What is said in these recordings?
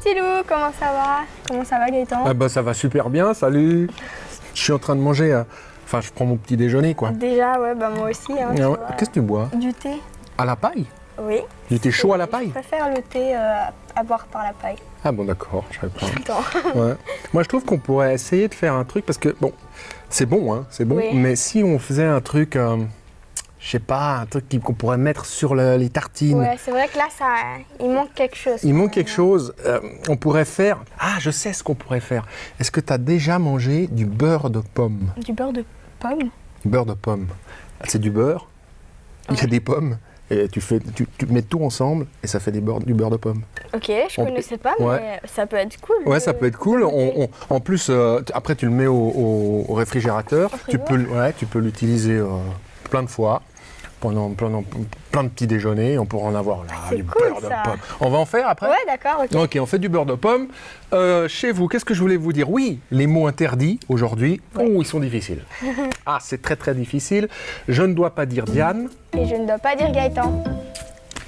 petit loup, comment ça va? Comment ça va Gaëtan? Ah bah ça va super bien, salut. Je suis en train de manger, enfin je prends mon petit déjeuner quoi. Déjà, ouais, bah moi aussi. Hein, Ah ouais. Qu'est-ce que tu bois? Du thé. À la paille? Oui. Du thé chaud à la paille? Je préfère le thé à boire par la paille. Ah bon d'accord, je savais pas. Tout le temps. Ouais. Moi je trouve qu'on pourrait essayer de faire un truc parce que bon, c'est bon hein, c'est bon, Oui. mais si on faisait un truc, je sais pas, un truc qu'on pourrait mettre sur les tartines. Ouais, c'est vrai que là, il manque quelque chose. Il manque quelque chose, on pourrait faire... Ah, je sais ce qu'on pourrait faire. Est-ce que tu as déjà mangé du beurre de pomme? Du beurre de pomme? Beurre de pomme. C'est du beurre, il y a des pommes, et tu mets tout ensemble et ça fait du beurre de pomme. Ok, je connaissais pas, mais Ouais. ça peut être cool. Ouais, ça peut être cool. En plus, après, tu le mets au réfrigérateur. Tu peux l'utiliser plein de fois. Pendant plein de petits déjeuners, on pourra en avoir là, c'est du cool, beurre de ça. pomme. On va en faire après? Ouais, d'accord, ok. Ok, on fait du beurre de pomme. Chez vous, qu'est-ce que je voulais vous dire? Oui, les mots interdits aujourd'hui, ils sont difficiles. Ah, c'est très très difficile. Je ne dois pas dire Diane. Et je ne dois pas dire Gaëtan.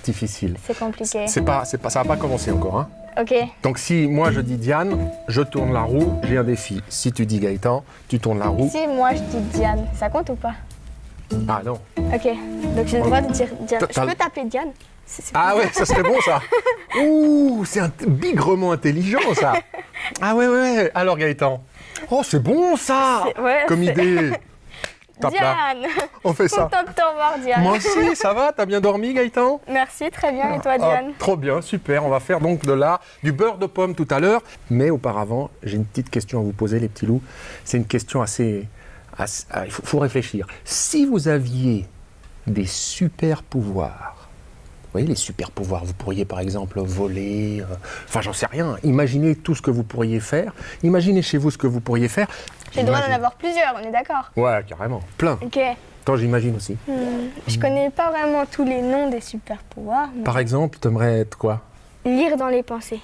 Difficile. C'est compliqué. Ça va pas commencer encore. Hein. Ok. Donc si moi je dis Diane, je tourne la roue, j'ai un défi. Si tu dis Gaëtan, tu tournes la roue. Si moi je dis Diane, ça compte ou pas? Ah non. Ok, donc j'ai le droit de dire Diane. Je T'as- peux t'appeler Diane? Ah ouais, ça serait bon ça. Ouh, c'est bigrement intelligent ça. Ah ouais. Alors Gaëtan. Oh, c'est bon ça. Comme idée. Tape là. Diane. On fait ça. Content de te revoir, Diane. Moi aussi, ça va? T'as bien dormi Gaëtan? Merci, très bien. Et toi, Ah, Diane? trop bien, super. On va faire donc du beurre de pomme tout à l'heure. Mais auparavant, j'ai une petite question à vous poser les petits loups. C'est une question assez... Il faut réfléchir. Si vous aviez des super pouvoirs, vous voyez les super pouvoirs, vous pourriez par exemple voler, enfin j'en sais rien, imaginez tout ce que vous pourriez faire, imaginez chez vous ce que vous pourriez faire. J'ai le droit d'en Imagine- avoir plusieurs, on est d'accord? Ouais, carrément, plein. Ok. Attends, j'imagine aussi. Je connais pas vraiment tous les noms des super pouvoirs. Mais Par exemple, t'aimerais être quoi? lire dans les pensées.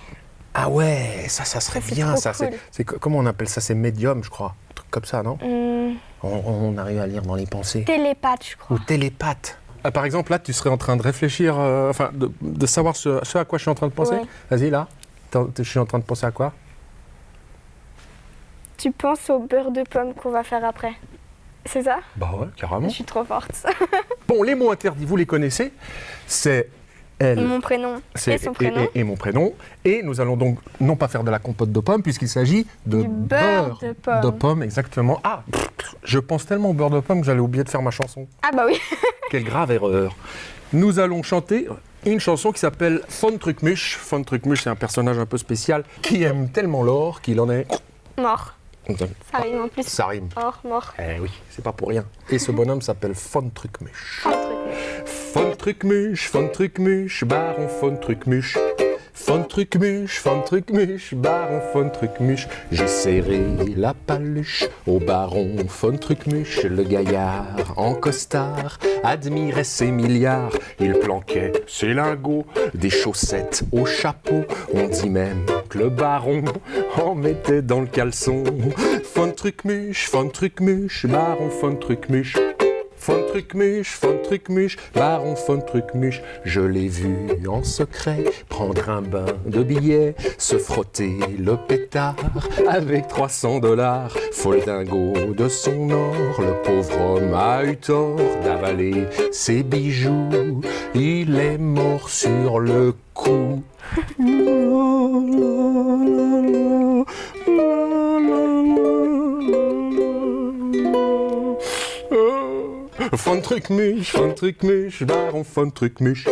Ah ouais, ça serait Ça, c'est bien, trop ça. cool. Comment on appelle ça? C'est médium, je crois. Un truc comme ça, non? Hmm, On arrive à lire dans les pensées. télépathe, je crois. Ou télépathe. Ah, par exemple, là, tu serais en train de réfléchir, de savoir ce à quoi je suis en train de penser. Ouais. Vas-y, là. Je suis en train de penser à quoi? Tu penses au beurre de pomme qu'on va faire après? C'est ça? Bah ouais, carrément. Je suis trop forte. Bon, les mots interdits, vous les connaissez. C'est elle. Mon prénom et son prénom. Et mon prénom. Et nous allons donc non pas faire de la compote de pommes, puisqu'il s'agit de Du beurre de pomme. De pomme, exactement. Ah, je pense tellement au beurre de pomme que j'allais oublier de faire ma chanson. Ah bah oui. Quelle grave erreur. Nous allons chanter une chanson qui s'appelle Von Truckmuche. Von Truckmuche, c'est un personnage un peu spécial qui aime tellement l'or qu'il en est... Mort. Ça rime en plus. Ça rime. Or, mort. Eh oui, c'est pas pour rien. Et ce bonhomme s'appelle Von Truckmuche. Un truc. Von Truckmuche, Baron Von Truckmuche. Von Truckmuche, Baron Von Truckmuche. J'ai serré la paluche au Baron Von Truckmuche. Le gaillard en costard admirait ses milliards. Il planquait ses lingots, des chaussettes au chapeau. On dit même que le baron en mettait dans le caleçon. Von Truckmuche, Baron Von Truckmuche. Von Truckmuche, Baron Von Truckmuche, je l'ai vu en secret prendre un bain de billets, se frotter le pétard avec 300 $. Foldingo de son or, le pauvre homme a eu tort d'avaler ses bijoux, il est mort sur le coup. Von Truckmuche, Baron Von Truckmuche.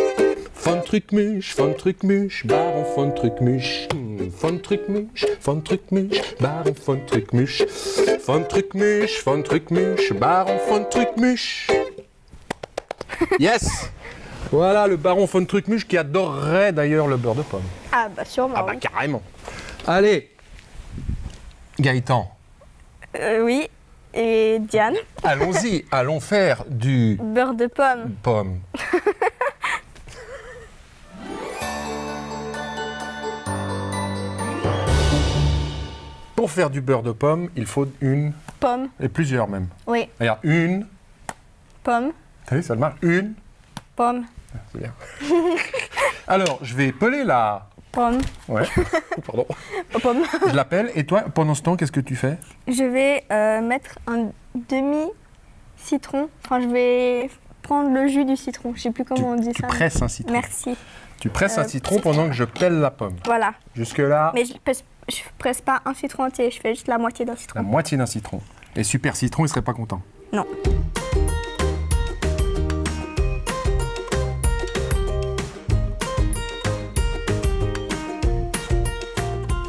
Von Truckmuche, Baron Von Truckmuche. Von Truckmuche, Baron Von Truckmuche. Von Truckmuche, Baron Von Truckmuche. Yes! Voilà le Baron Von Truckmuche qui adorerait d'ailleurs le beurre de pomme. Ah bah sûrement. Ah bah oui. carrément. Allez, Gaëtan, Oui. Et Diane? allons-y, allons faire du Beurre de pomme. pomme. Pour faire du beurre de pomme, il faut une, Pomme. et plusieurs même. Oui. Regarde, une, Pomme. t'as vu, ça marche, une, Pomme. c'est bien. Alors, je vais peler la Pomme. Ouais. Pardon. Pomme. Je l'appelle. Et toi, pendant ce temps, qu'est-ce que tu fais? Je vais mettre un demi-citron. Enfin, je vais prendre le jus du citron. Je sais plus comment on dit Tu ça. presses un citron. Merci. Tu presses un citron pendant que je pèle la pomme. Voilà. Jusque-là, Mais je presse pas un citron entier. Je fais juste la moitié d'un la citron. moitié d'un citron. Et Super Citron, il serait pas content. Non.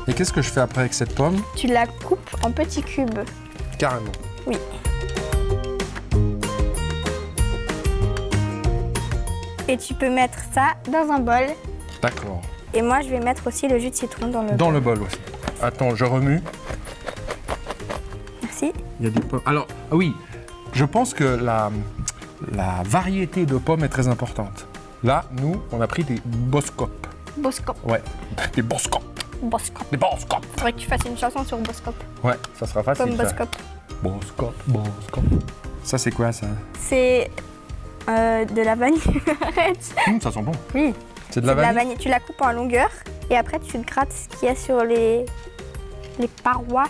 Et qu'est-ce que je fais après avec cette pomme? Tu la coupes en petits cubes. Carrément. Oui. Et tu peux mettre ça dans un bol. D'accord. Et moi, je vais mettre aussi le jus de citron dans le Dans bol. le bol aussi. Attends, je remue. Merci. Il y a des pommes. Alors, ah oui, je pense que la variété de pommes est très importante. Là, nous, on a pris des Boskop. Boskop. Ouais, des Boskop. Boskop. Des Boskop. Faudrait que tu fasses une chanson sur Boskop. Ouais, ça sera facile. Comme ça. Boskop. Boskop, Boskop. Ça, c'est quoi, ça? C'est de la vanille. Arrête. Ça sent bon. Oui. C'est de la vanille? Tu la coupes en longueur et après tu grattes ce qu'il y a sur les parois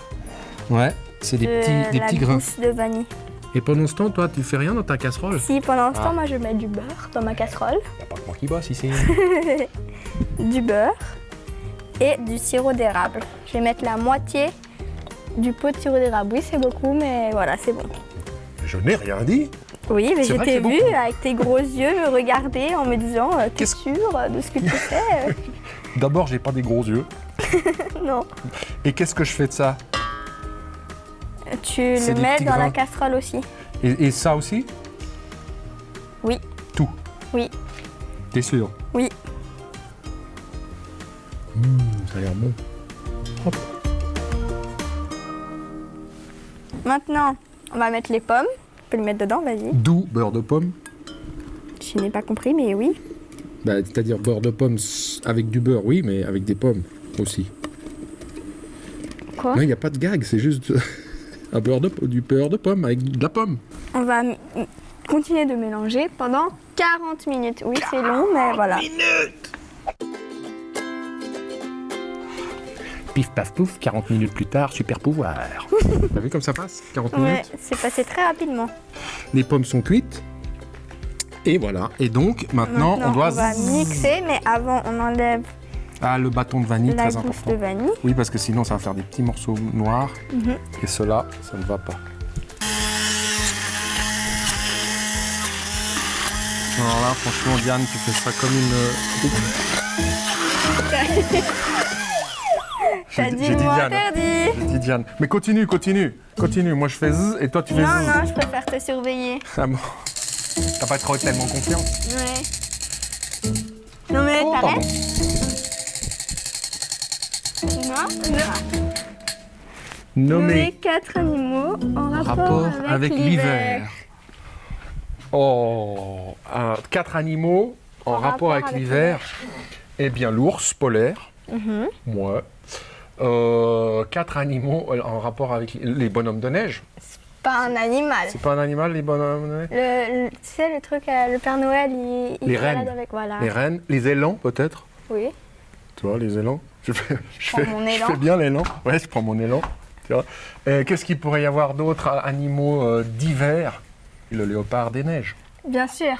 Ouais, c'est des de la petits grains. gousse de vanille. Et pendant ce temps, toi, tu fais rien dans ta casserole? Si pendant ce Ah. temps, moi je mets du beurre dans ma casserole, Y a pas que moi qui bosse ici. du beurre et du sirop d'érable. Je vais mettre la moitié du pot de sirop d'érable. Oui, c'est beaucoup, mais voilà, c'est bon. Je n'ai rien dit. Oui, mais C'est je vrai que t'ai c'est vu beaucoup. avec tes gros yeux me regarder en me disant t'es Qu'est-ce- sûre de ce que tu fais? D'abord, j'ai pas des gros yeux. Non. Et qu'est-ce que je fais de ça? Tu C'est le des mets petits dans la grains. casserole aussi. Et ça aussi? Oui. Tout? Oui. T'es sûr? Oui. Ça a l'air bon. Hop. Maintenant, on va mettre les pommes. Tu peux le mettre dedans, vas-y. D'où beurre de pomme? Je n'ai pas compris, mais oui. Bah, c'est-à-dire beurre de pomme avec du beurre, oui, mais avec des pommes aussi. Quoi? Non, il n'y a pas de gag, c'est juste du beurre de pomme avec de la pomme. On va continuer de mélanger pendant 40 minutes. Oui, c'est long, mais voilà. Pif paf pouf, 40 minutes plus tard, super pouvoir. T'as vu comme ça passe? 40 Ouais, minutes. c'est passé très rapidement. Les pommes sont cuites. Et voilà. Et donc, maintenant on doit... va mixer, mais avant, on enlève Ah, le bâton de vanille, la très gousse important. de vanille. Oui, parce que sinon ça va faire des petits morceaux noirs. Mhm. Et cela, ça ne va pas. Alors là, franchement, Diane, tu fais ça comme une... T'as dit le mot interdit. J'ai dit Diane. Mais continue. Moi, je fais zzz et toi, tu fais Non, zzz. non, je préfère te surveiller. Ah bon. T'as pas trop tellement confiance. Ouais. Non, mais Oh, t'arrêtes. pardon. Non. Nommer 4 animaux en rapport avec l'hiver. Oh, 4 animaux en rapport avec l'hiver. Eh bien, l'ours polaire. Moi. 4 animaux en rapport avec les bonhommes de neige. Pas un animal. C'est pas un animal, les bonhommes de neige? Tu sais, le truc, le Père Noël, il Les se balade rennes. avec, voilà. Les rennes, les élans peut-être? Oui. Tu vois, les élans? Je prends mon élan. fais bien l'élan. Ouais, je prends mon élan. Tu vois. Qu'est-ce qu'il pourrait y avoir d'autres animaux d'hiver? Le léopard des neiges. Bien sûr.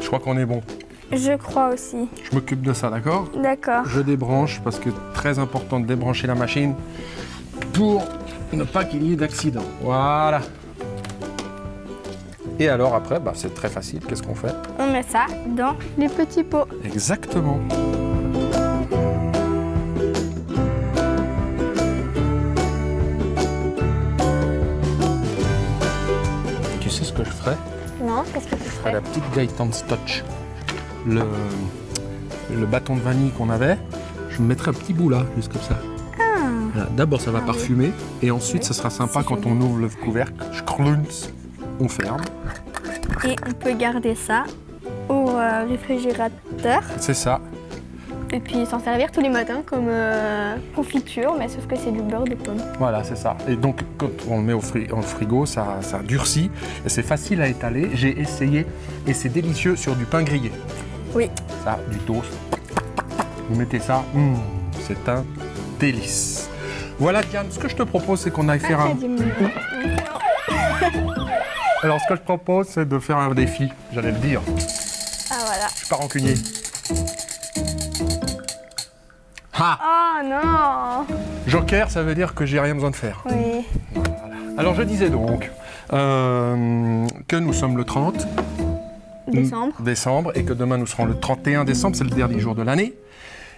Je crois qu'on est bon. Je crois aussi. Je m'occupe de ça, d'accord? D'accord. Je débranche parce que très important de débrancher la machine pour ne pas qu'il y ait d'accident. Voilà. Et alors après, bah, c'est très facile. Qu'est-ce qu'on fait? On met ça dans les petits pots. Exactement. Tu sais ce que je ferais? Non, qu'est-ce que tu À ferais? la petite Gaëtan Stotch, le bâton de vanille qu'on avait, je me mettrais un petit bout là, juste comme ça. Voilà. D'abord, ça va parfumer, et ensuite, ça sera sympa C'est quand joli. on ouvre le couvercle. Schlunz. On ferme. Et on peut garder ça au réfrigérateur. C'est ça. Et puis s'en servir tous les matins comme confiture, mais sauf que c'est du beurre de pomme. Voilà, c'est ça. Et donc, quand on le met au frigo, ça durcit et c'est facile à étaler. J'ai essayé et c'est délicieux sur du pain grillé. Oui. Ça, du toast. Vous mettez ça, c'est un délice. Voilà, Diane, ce que je te propose, c'est qu'on aille faire un... Alors, ce que je propose, c'est de faire un défi, j'allais le dire. Ah, voilà. Je suis pas rancunier. Ah! Oh non! Joker, ça veut dire que j'ai rien besoin de faire. Oui. Voilà. Alors, je disais donc que nous sommes le 30 décembre et que demain nous serons le 31 décembre, c'est le dernier jour de l'année.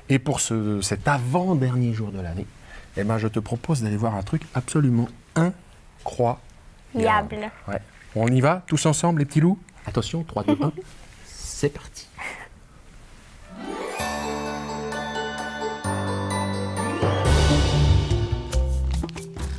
Et pour cet avant-dernier jour de l'année, eh ben, je te propose d'aller voir un truc absolument incroyable. Ouais. On y va tous ensemble, les petits loups? Attention, 3, 2, 1, c'est parti.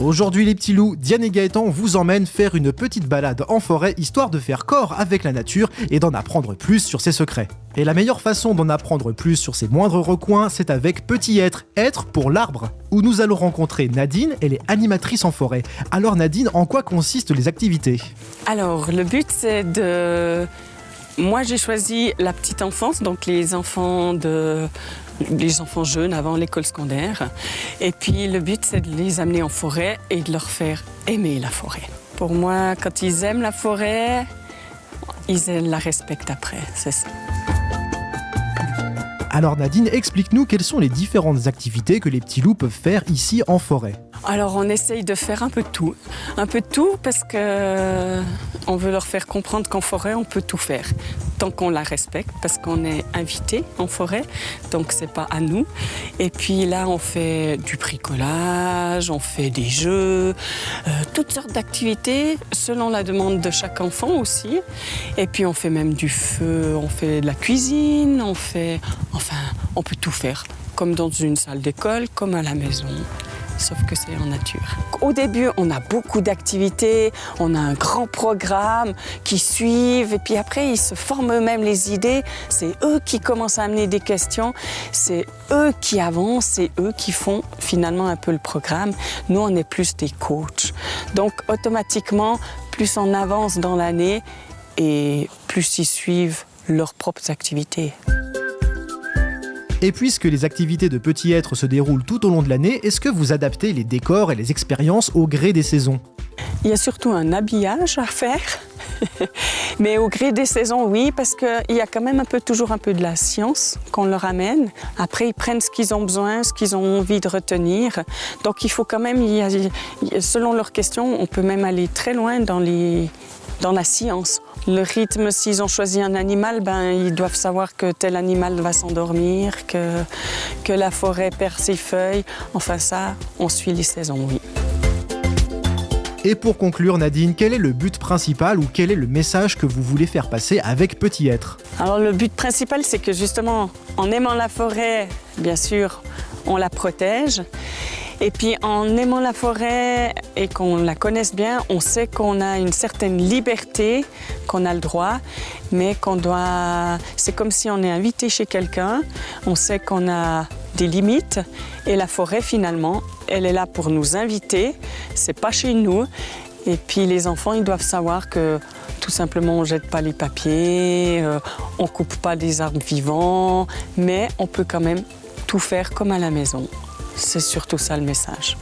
Aujourd'hui les petits loups, Diane et Gaëtan vous emmènent faire une petite balade en forêt histoire de faire corps avec la nature et d'en apprendre plus sur ses secrets. Et la meilleure façon d'en apprendre plus sur ses moindres recoins, c'est avec Petit Être, Être pour l'arbre, où nous allons rencontrer Nadine, elle est animatrice en forêt. Alors Nadine, en quoi consistent les activités? Alors le but c'est de... Moi j'ai choisi la petite enfance, donc les enfants jeunes avant l'école secondaire. Et puis le but c'est de les amener en forêt et de leur faire aimer la forêt. Pour moi, quand ils aiment la forêt, ils la respectent après, c'est ça. Alors Nadine, explique-nous quelles sont les différentes activités que les petits loups peuvent faire ici en forêt. Alors on essaye de faire un peu de tout parce que on veut leur faire comprendre qu'en forêt on peut tout faire, tant qu'on la respecte parce qu'on est invité en forêt, donc c'est pas à nous. Et puis là on fait du bricolage, on fait des jeux, toutes sortes d'activités selon la demande de chaque enfant aussi. Et puis on fait même du feu, on fait de la cuisine, on peut tout faire, comme dans une salle d'école, comme à la maison. Sauf que c'est en nature. Au début, on a beaucoup d'activités, on a un grand programme qui suivent et puis après, ils se forment eux-mêmes les idées. C'est eux qui commencent à amener des questions, c'est eux qui avancent, c'est eux qui font finalement un peu le programme. Nous, on est plus des coachs. Donc, automatiquement, plus on avance dans l'année et plus ils suivent leurs propres activités. Et puisque les activités de Petit Être se déroulent tout au long de l'année, est-ce que vous adaptez les décors et les expériences au gré des saisons? Il y a surtout un habillage à faire, mais au gré des saisons, oui, parce qu'il y a quand même toujours un peu de la science qu'on leur amène. Après, ils prennent ce qu'ils ont besoin, ce qu'ils ont envie de retenir. Donc il faut quand même, selon leurs questions, on peut même aller très loin dans la science. Le rythme, s'ils ont choisi un animal, ils doivent savoir que tel animal va s'endormir, que la forêt perd ses feuilles. Enfin ça, on suit les saisons, oui. Et pour conclure Nadine, quel est le but principal ou quel est le message que vous voulez faire passer avec Petit Être? Alors le but principal, c'est que justement, en aimant la forêt, bien sûr, on la protège. Et puis en aimant la forêt et qu'on la connaisse bien, on sait qu'on a une certaine liberté, qu'on a le droit, mais qu'on doit... C'est comme si on est invité chez quelqu'un, on sait qu'on a des limites et la forêt finalement, elle est là pour nous inviter, c'est pas chez nous. Et puis les enfants, ils doivent savoir que tout simplement on jette pas les papiers, on coupe pas des arbres vivants, mais on peut quand même tout faire comme à la maison. C'est surtout ça le message.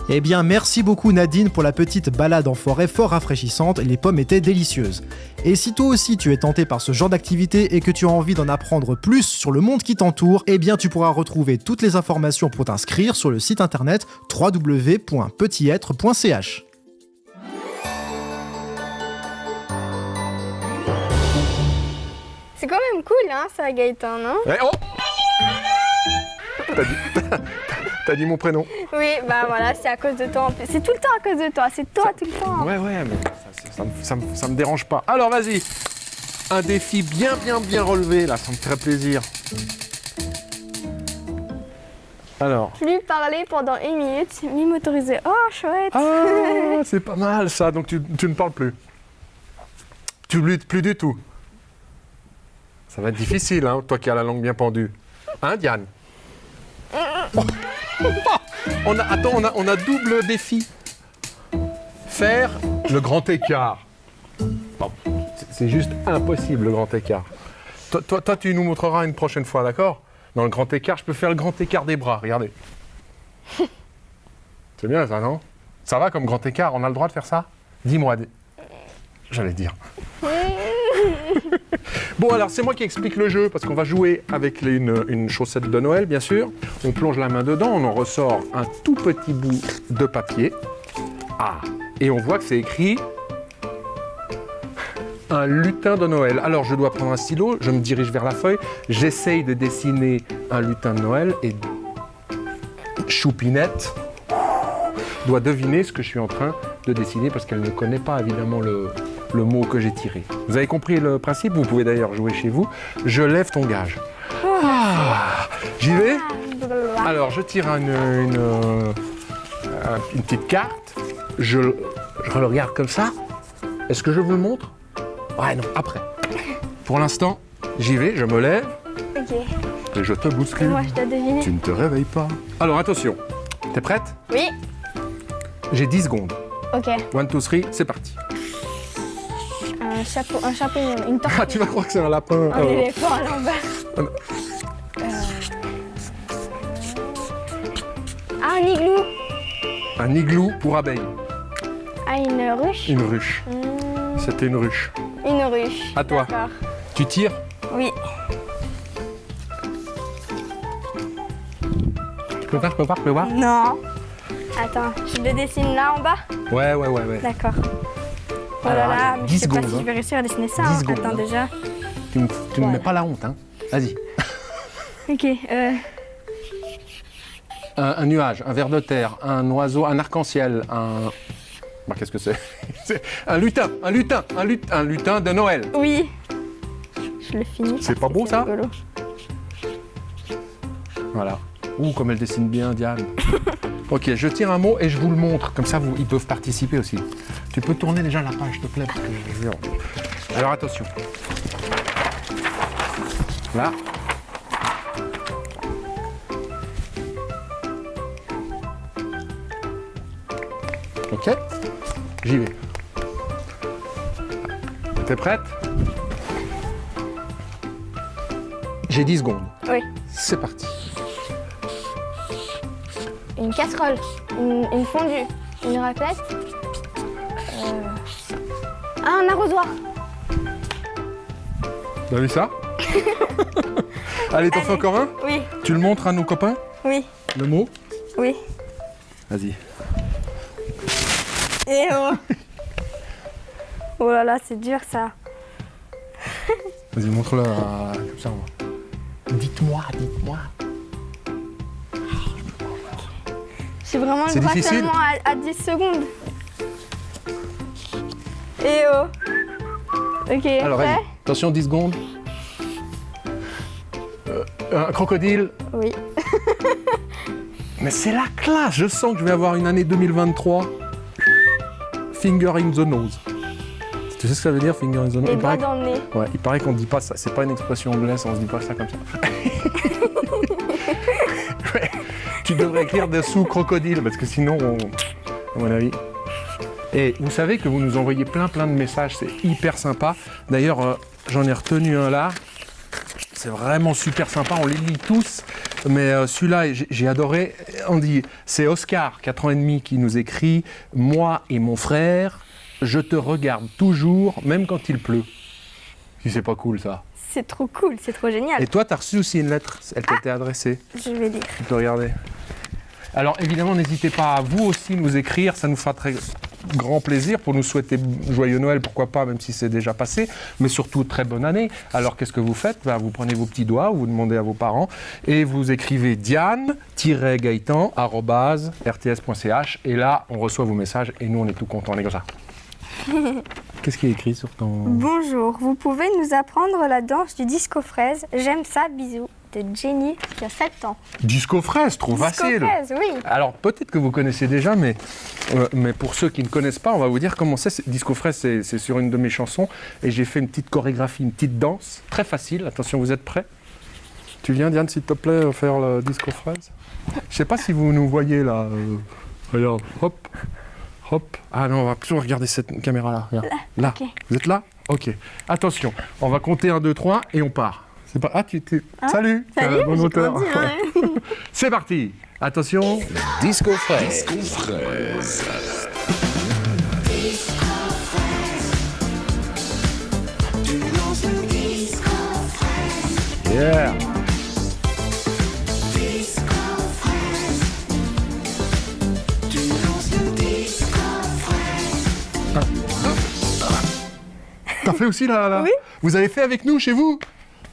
Eh bien, merci beaucoup Nadine pour la petite balade en forêt fort rafraîchissante, les pommes étaient délicieuses. Et si toi aussi tu es tenté par ce genre d'activité et que tu as envie d'en apprendre plus sur le monde qui t'entoure, eh bien tu pourras retrouver toutes les informations pour t'inscrire sur le site internet www.petitêtre.ch. C'est quand même cool, hein, ça, Gaëtan, non? Eh, oh T'as dit mon prénom. Oui, voilà, c'est à cause de toi. C'est tout le temps à cause de toi, c'est toi tout le temps. Ouais, mais ça me dérange pas. Alors vas-y, un défi bien relevé, là, ça me ferait plaisir. Alors. Plus parler pendant 1 minute, m'immotoriser. Oh, chouette. Ah, c'est pas mal ça, donc tu ne parles plus. Tu luttes plus du tout. Ça va être difficile, hein, toi qui as la langue bien pendue. Hein, Diane? On a double défi. Faire le grand écart. Bon, c'est juste impossible, le grand écart. Toi, tu nous montreras une prochaine fois, d'accord? Dans le grand écart, je peux faire le grand écart des bras, regardez. C'est bien ça, non? Ça va comme grand écart, on a le droit de faire ça? Dis-moi. J'allais dire. Bon, alors c'est moi qui explique le jeu, parce qu'on va jouer avec une chaussette de Noël, bien sûr. On plonge la main dedans, on en ressort un tout petit bout de papier. Ah, et on voit que c'est écrit un lutin de Noël. Alors je dois prendre un stylo, je me dirige vers la feuille, j'essaye de dessiner un lutin de Noël et Choupinette doit deviner ce que je suis en train de dessiner parce qu'elle ne connaît pas évidemment le mot que j'ai tiré. Vous avez compris le principe? Vous pouvez d'ailleurs jouer chez vous. Je lève ton gage. Ah, j'y vais? Alors je tire une petite carte, je le regarde comme ça. Est-ce que je vous le montre? Ouais, non, après. Pour l'instant, j'y vais, je me lève. Ok. Et je te bouscule. Moi, je dois deviner. Tu ne te réveilles pas. Alors attention, t'es prête? Oui. J'ai 10 secondes. Ok. 1, 2, 3, c'est parti. Un champignon, une tortue. Ah, tu vas croire que c'est un lapin. Un éléphant à l'envers. Ah, un igloo. Un igloo pour abeilles. Ah, une ruche. Une ruche. C'était une ruche. Une ruche. À toi. D'accord. Tu tires? Oui. Je peux voir? Non. Attends, je le dessine là en bas? Ouais. D'accord. Oh là Alors, là, mais je 10 sais pas secondes, si hein. je vais réussir à dessiner ça. 10 hein. secondes, Attends hein. déjà. Tu ne me Voilà. mets pas la honte, hein? Vas-y. Ok. Un nuage, un ver de terre, un oiseau, un arc-en-ciel, un... Bah, qu'est-ce que c'est? C'est un lutin de Noël. Oui. Je le finis. C'est parce pas beau, que ça? rigolo. Voilà. Ouh, comme elle dessine bien, Diane. Ok, je tire un mot et je vous le montre. Comme ça, ils peuvent participer aussi. Tu peux tourner déjà la page, s'il te plaît, parce que je... Alors, attention. Là. Ok, j'y vais. T'es prête? J'ai 10 secondes. Oui. C'est parti. Une casserole. Une fondue. Une raclette. Ah, un arrosoir. T'as vu ça? Allez, t'en fais encore un? Oui. Tu le montres à nos copains? Oui. Le mot? Oui. Vas-y. Et oh. Oh là là, c'est dur ça. Vas-y, montre-le comme ça. Dites-moi. J'ai vraiment C'est le droit difficile. seulement à 10 secondes. Et oh. Ok, Alors, prêt? vas-y. Attention, 10 secondes. Un crocodile. Oui. Mais c'est la classe. Je sens que je vais avoir une année 2023. Finger in the nose. Tu sais ce que ça veut dire, finger in the nose? Les doigts dans le nez. Ouais, il paraît qu'on ne dit pas ça. C'est pas une expression anglaise, on se dit pas ça comme ça. Ouais, tu devrais écrire dessous crocodile, parce que sinon, à mon avis. Et vous savez que vous nous envoyez plein de messages, c'est hyper sympa. D'ailleurs, j'en ai retenu un là. C'est vraiment super sympa, on les lit tous. Mais celui-là, j'ai adoré. On dit, c'est Oscar, 4 ans et demi, qui nous écrit « Moi et mon frère, je te regarde toujours, même quand il pleut. » Si c'est pas cool, ça. C'est trop cool, c'est trop génial. Et toi, tu as reçu aussi une lettre. Elle t'était adressée. Je vais lire. Tu peux regarder. Alors, évidemment, n'hésitez pas à vous aussi nous écrire. Ça nous fera très grand plaisir pour nous souhaiter joyeux Noël, pourquoi pas, même si c'est déjà passé. Mais surtout, très bonne année. Alors, qu'est-ce que vous faites? Vous prenez vos petits doigts, vous demandez à vos parents et vous écrivez diane-gaëtan@rts.ch. Et là, on reçoit vos messages et nous, on est tout contents. On est comme ça. Qu'est-ce qui est écrit sur ton... Bonjour, vous pouvez nous apprendre la danse du disco fraise. J'aime ça, bisous. De Jenny, qui a 7 ans. Disco fraise, trop facile. Disco fraise, oui. Alors peut-être que vous connaissez déjà, mais pour ceux qui ne connaissent pas, on va vous dire comment c'est. Disco fraise, c'est sur une de mes chansons et j'ai fait une petite chorégraphie, une petite danse très facile. Attention, vous êtes prêts? Tu viens, Diane, s'il te plaît, faire le disco fraise? Je sais pas si vous nous voyez là. Regarde, hop, hop. Ah non, on va plutôt regarder cette caméra-là. Regarde. Là. Ok. Vous êtes là? Ok. Attention, on va compter 1, 2, 3 et on part. C'est pas... Ah, tu t'es... Salut! T'as Salut, la bonne j'ai hauteur. grandi, hein. C'est parti! Attention, disco fraise. Yeah! T'as fait aussi là? Oui. Vous avez fait avec nous chez vous?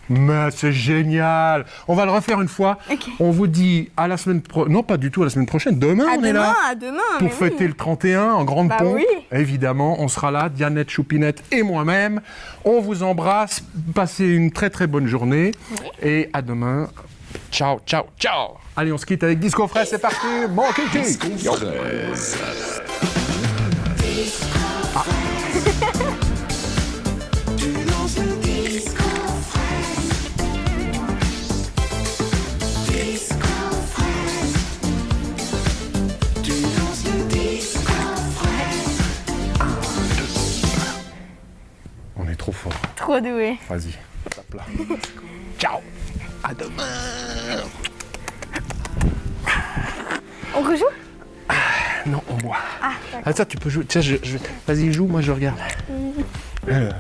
Mais c'est génial! On va le refaire une fois. Ok. On vous dit à la semaine prochaine. Non, pas du tout à la semaine prochaine. Demain, on est là. À demain, Pour mais fêter oui. le 31 en grande Bah pompe. oui. Évidemment, on sera là, Dianette, Choupinette et moi-même. On vous embrasse. Passez une très très bonne journée. Et à demain. Ciao, ciao, ciao! Allez, on se quitte avec Disco Fraise. C'est parti! Bon kiki! Yo. On est trop fort. Trop doué. Vas-y, tape là. Ciao! À demain! On rejoue? Non, on boit. Ah, d'accord. Ah, ça, tu peux jouer. Tiens, vas-y, joue, moi je regarde. Alors.